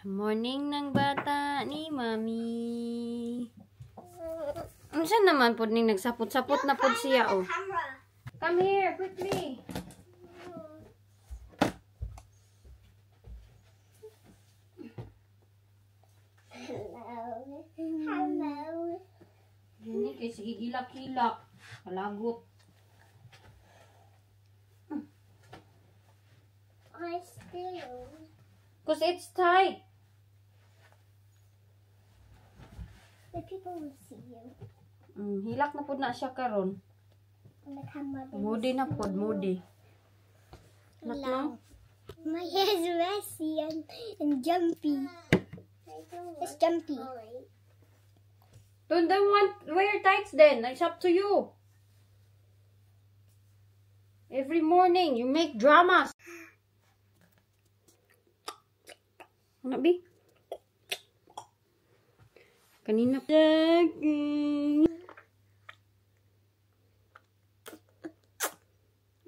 Morning ng bata ni Mami. Saan naman po ning nagsapot-sapot na po siya, oh. Come here, quickly. Hello. Hindi kay sige hilak-hilak. Palagot. I still. Because it's tight. The people will see you. Hilak na po na siya karon. On the camera. Moody na po, moody. Hello. My hair is messy and jumpy. It's jumpy. Don't want wear tights then. It's up to you. Every morning you make dramas. Ano bi? Kanina pa.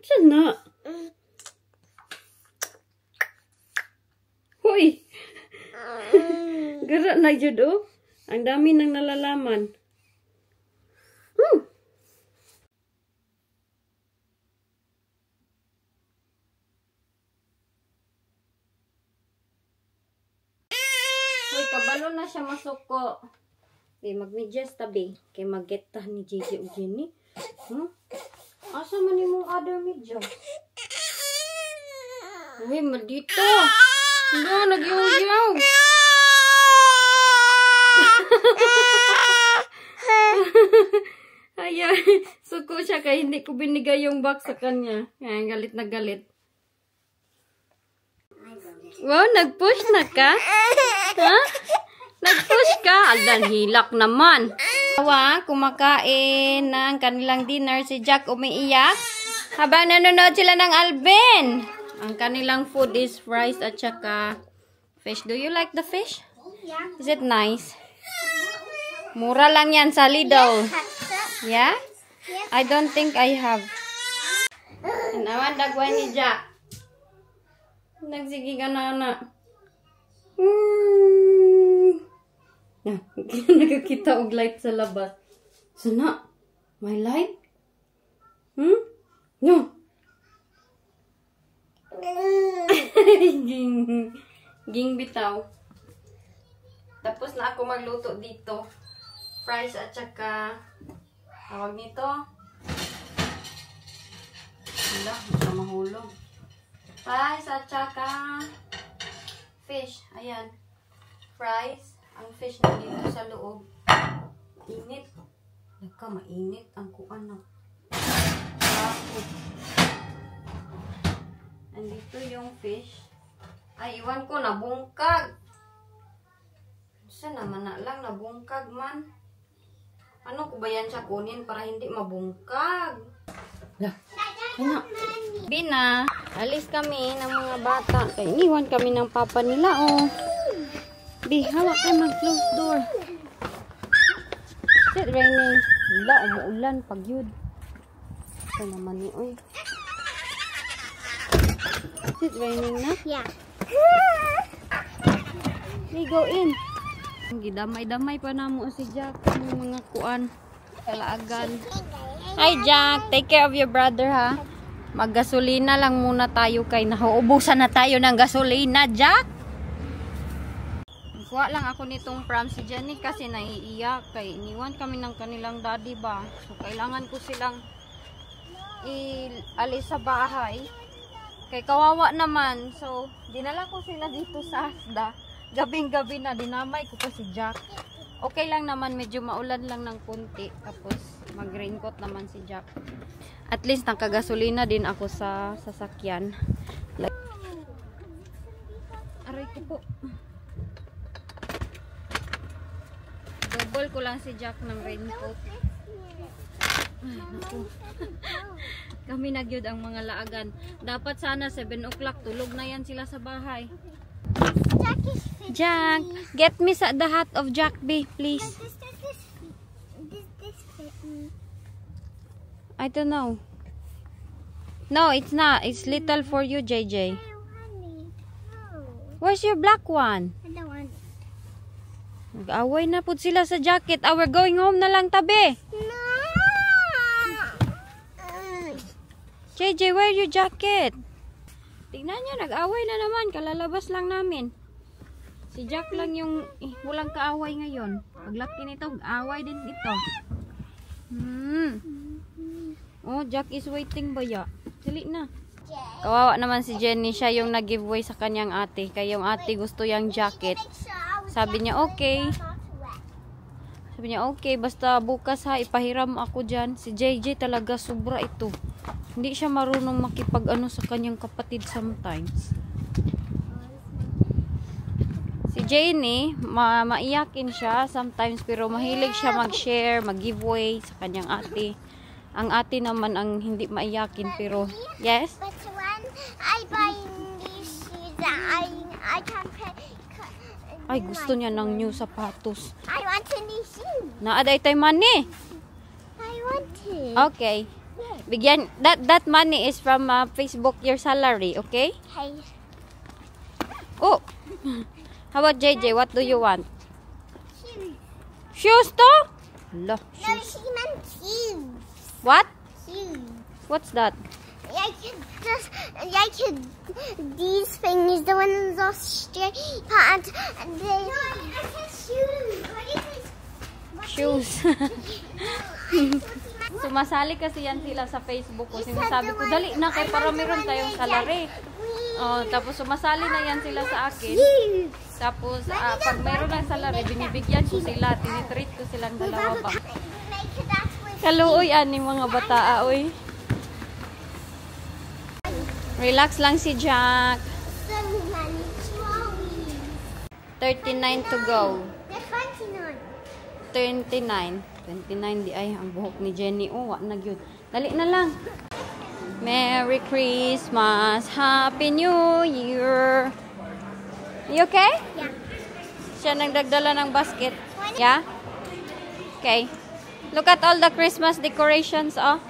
Saan na? Hoy! Gara na jud, oh. Ang dami nang nalalaman. Hoy, kabalo na siya masuko. Mag-medyas tabi. Kay mag-geta ni JJ o Jenny. Asa man yung other medyas? Uy, madito. Ano, nagyaw-yaw. Ayan, suko siya kaya hindi ko binigay yung box sa kanya. Ayan, galit na galit. Wow, nag-push na ka? Ha? Nag-push ka? Aldan, hilak naman. Tawa, kumakain ng kanilang dinner. Si Jack umiiyak. Habang nanonood sila ng Alvin. Ang kanilang food is rice at saka fish. Do you like the fish? Yeah. Is it nice? Mura lang yan sa Lidl. Yeah? I don't think I have. Naman dagway ni Jack. Nagsige ka na na. Nakakita og light sa labas. Sana? May light? No. Ging bitaw. Tapos na ako magluto dito. Fries at saka tawag nito. Wala, baka mahulog. Fries at saka fish. Ayan. Fries. Ang fish na dito sa loob. Mainit. Naka, mainit ang kuan na. Andito yung fish. Ay, iwan ko, nabungkag. Saan naman na lang, nabungkag man. Ano ko ba yan siya kunin para hindi mabungkag? Lah, ano? Bina, alis kami ng mga bata. Kaya iniwan kami ng papa nila, oh. Bi, hawak ka mag-close door. Is it raining? Wala, umuulan pag yun. Ito naman ni, oy. Is it raining na? Yeah. We go in. Gidamay-damay pa na mo si Jack. Mga kuan. Kalaagan. Hi Jack, take care of your brother ha. Maggasolina lang muna tayo kay nauubusan na tayo ng gasolina, Jack. Kuha lang ako nitong pram si Jenny kasi naiiyak. Kay iniwan kami ng kanilang daddy ba. So kailangan ko silang ialis sa bahay. Kay kawawa naman. So dinala ko sila dito sa Asda. Gabing-gabi na dinamay ko pa si Jack. Okay lang naman, medyo maulan lang ng kunti. Tapos mag-raincoat naman si Jack. At least nakagasolina din ako sa sasakyan. Like, aray ko po. Double ko lang si Jack ng raincoat. Ay, naku. Kami nagyod ang mga laagan. Dapat sana 7 o'clock tulog na yan sila sa bahay. Jack, get me the hat of Jack B, please. This fit me. I don't know. No, it's not. It's little for you, JJ. I want it. Oh. Where's your black one? I don't want it. Nag-away na po sila sa jacket. We're going home na lang, tabi. No! JJ, where's your jacket? Tingnan nyo, nag-away na naman. Kalalabas lang namin. Si Jack lang yung walang kaaway ngayon. Paglaki nito, away din ito. Oh, Jack is waiting ba ya? Dali na. Kawawa naman si Jenny. Siya yung nag-giveaway sa kanyang ate. Kaya yung ate gusto yung jacket. Sabi niya, okay. Sabi niya, okay. Basta bukas ha, ipahiram ako dyan. Si JJ talaga, sobra ito. Hindi siya marunong makipag-ano sa kanyang kapatid sometimes. Si Jenny, maiyakin siya sometimes, pero mahilig siya mag-share, mag-giveaway sa kanyang ate. Ang ate naman ang hindi maiyakin, pero yes? But when I buy these shoes, I can pay. Ay, gusto niya ng new sapatos. I want a new shoe. Naaday tayo money. I want to. Okay. Bigyan, that money is from Facebook, your salary, okay? Hey. Oh! How about JJ? What do you want? Shoes. Shoes to? Hala, No, shoes. she meant shoes. What? Shoes. What's that? These things, the ones off straight, and they. No, I said shoes. What is this? Shoes. Sumasali kasi yan sila sa Facebook ko. Sinasabi ko, dali na kay para meron tayong salary. Oh, tapos sumasali na yan sila sa akin. Tapos pag meron ng salary, binibigyan ko sila, tinitreat ko silang dalawa ba. Kaluoy ani mga bata, oy. Relax lang si Jack. 39 to go. 29. 29 di ay ang buhok ni Jenny. Oh, wa na gyud. Dali na lang. Merry Christmas. Happy New Year. You okay? Yeah. Siya nagdagdala ng basket. Yeah? Okay. Look at all the Christmas decorations, oh.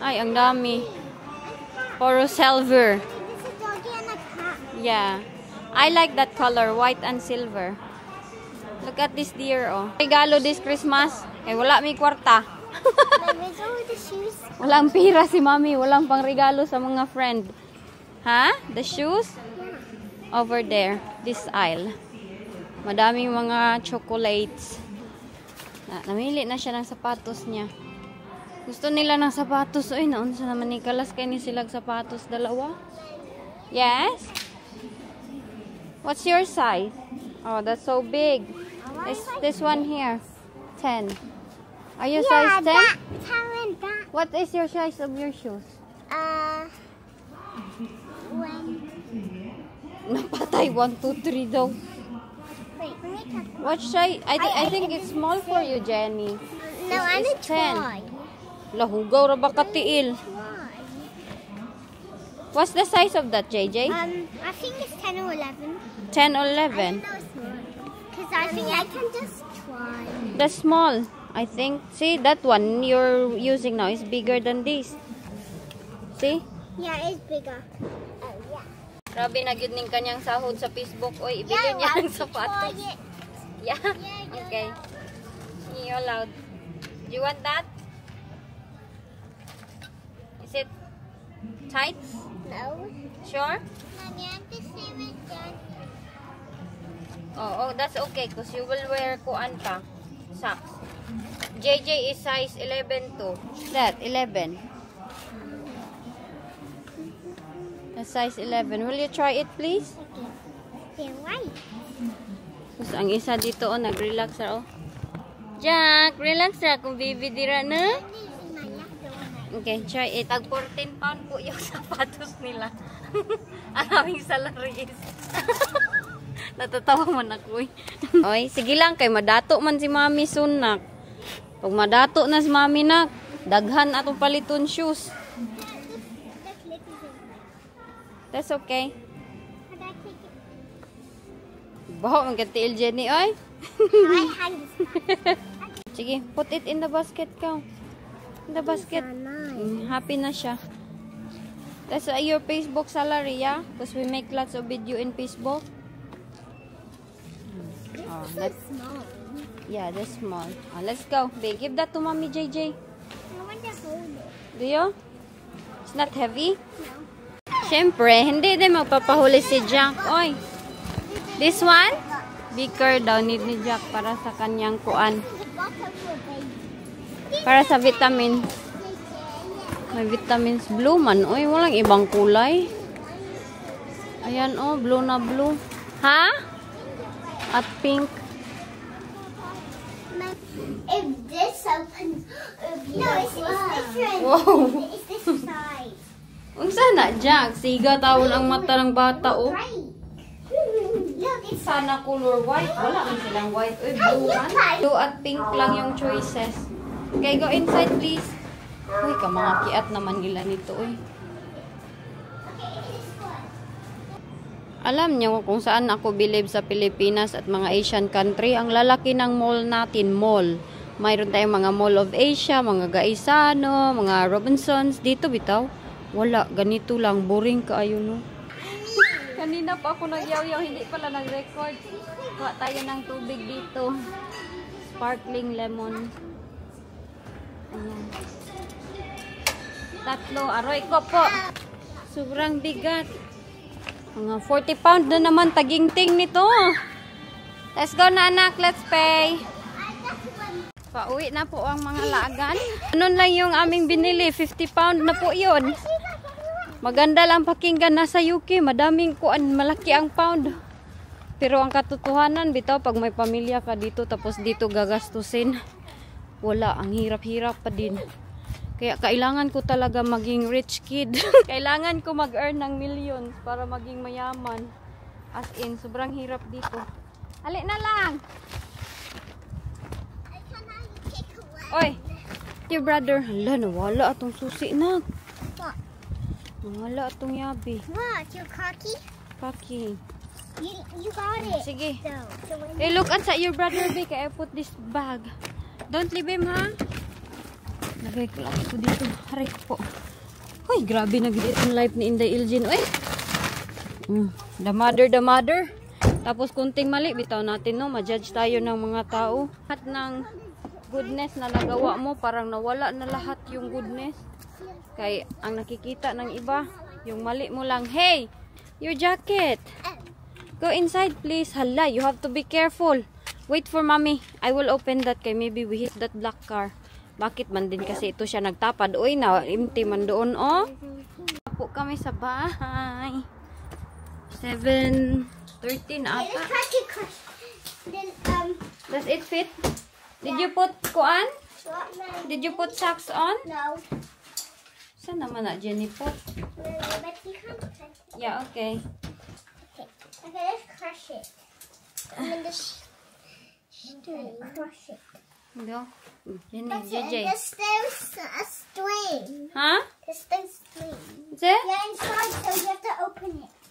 Ay, ang dami. Puro silver. This is doggy and a cat. Yeah. I like that color, white and silver. Look at this deer, oh. Regalo this Christmas. Eh, wala may kwarta. Where's all the shoes? Walang pira si Mami. Walang pang regalo sa mga friend. Ha? The shoes? Over there. This aisle. Madaming mga chocolates. Namili na siya ng sapatos niya. Gusto nila ng sapatos. Uy, naon sa naman ni Kalas kayo ni silag sapatos. Dalawa? Yes? What's your size? Oh, that's so big. This one here. 10. Are you size 10? That. What is your size of your shoes? When. Napatay. 1, 2, 3 daw. Wait, let me talk. What size? I think it's small for you, Jenny. No, I'm a It's 10. try. Lahugaw ra ba katiil? Try. What's the size of that, JJ? I think it's 10 or 11. 10 or I 11? don't know small. Because I think I can just try. The small, I think. See, that one you're using now is bigger than this. See? Yeah, it's bigger. Oh, yeah. Grabe na gyud ning kanyang sahod sa Facebook. Oy, ibili niya ng sapatos. Try it. Yeah? Okay. You allowed. Do you want that? Is it tight? No. Sure? Mommy, I'm the same as Daddy. Oh, that's okay because you will wear kuan pa. Socks. JJ is size 11 too. That, 11. That's size 11. Will you try it, please? Okay. They're white. Tapos ang isa dito, oh, nag-relax ra, oh. Jack, relax ra kung baby dira na. This is my left one. Okay, try it. Tag 14 pound po yung sapatos nila. Ang aming salary is. Natatawa man ako, eh. Oy, sige lang, kay madato man si Mami sunak. Pag madato na si Mami nak, daghan atong paliton shoes. That's okay. How do I take it? Baho, magkatiil Jenny, oy. I hang this. Sige, put it in the basket ka. In the basket. These are nice. Happy na siya. That's your Facebook salary, yeah? Because we make lots of video in Facebook. Oh, that's small. yeah, that's small. Let's go. Babe, give that to Mommy JJ. I want to hold it. Do you? It's not heavy? No. Siyempre, hindi din magpapahuli si Jack. Oy, this one? Beaker daw need ni Jack para sa kanyang kuan. The bottle for baby. Para sa vitamin. May vitamins. Blue man. Oy, walang ibang kulay. Ayan, oh. Blue na blue. Ha? At pink. If this opens... No, it's different. Wow. It's this side. Unsa na, Jack? Siga tawon ang mata ng bata, oh. Right. Look, it's... Sana color white. Wala man silang white. Uy, blue man. Blue at pink lang yung choices. Okay, go inside, please. Uy, ka mga kiat naman nila nito, uy. Alam niyo kung saan ako believe sa Pilipinas at mga Asian country. Ang lalaki ng mall natin, mall. Mayroon tayong mga Mall of Asia, mga Gaisano, mga Robinsons. Dito, bitaw. Wala, ganito lang. Boring kaayo, no? Kanina pa ako nagyaw-yaw, hindi pala nag-record. Kuha tayo ng tubig dito. Sparkling lemon. Ayan. 3, aroy ko po. Sobrang bigat. Mga 40 pound na naman tagingting nito. Let's go na anak, let's pay. Pauwi na po ang mga lagan. Ano lang yung aming binili, 50 pound na po yun. Maganda lang pakinggan, nasa UK, madaming kuan, malaki ang pound. Pero ang katotohanan, bitaw, pag may pamilya ka dito, tapos dito gagastusin, wala, ang hirap-hirap pa din. Kaya kailangan ko talaga maging rich kid. Kailangan ko mag-earn ng millions para maging mayaman. As in, sobrang hirap dito. Hali na lang! Oy! Dear brother, hala, nawala atong susi na. What? Nawala atong yabi. What? Your cocky? Kaki. You got it. Sige. So when Hey, look at sa your brother, Vic. I put this bag. Don't leave him, ha? Lagay ko lang ito dito. Haray po. Uy, grabe na gid itong life ni Inday Ilgin. Uy. The mother, the mother. Tapos kunting mali, bitaw natin, no? Ma-judge tayo ng mga tao. Lahat ng goodness na nagawa mo, parang nawala na lahat yung goodness. Kaya ang nakikita ng iba, yung mali mo lang. Hey, your jacket. Go inside, please. Hala, you have to be careful. Wait for mommy. I will open that kay maybe we hit that black car. Bakit man din kasi ito siya nagtapad. Uy, na empty man doon, oh. Po kami sa bahay. 7:13 ata. let's try to crush. Then Does it fit? Did you put kuan? what? Did you put socks on? No. Saan naman na, Jennifer? But you can't crush it. Yeah, okay. Okay, let's crush it. And then just crush it. Go. Jenny, That's it. JJ. And there's a string. Huh? There's a string. Is it? Yeah, inside, so you have to open it.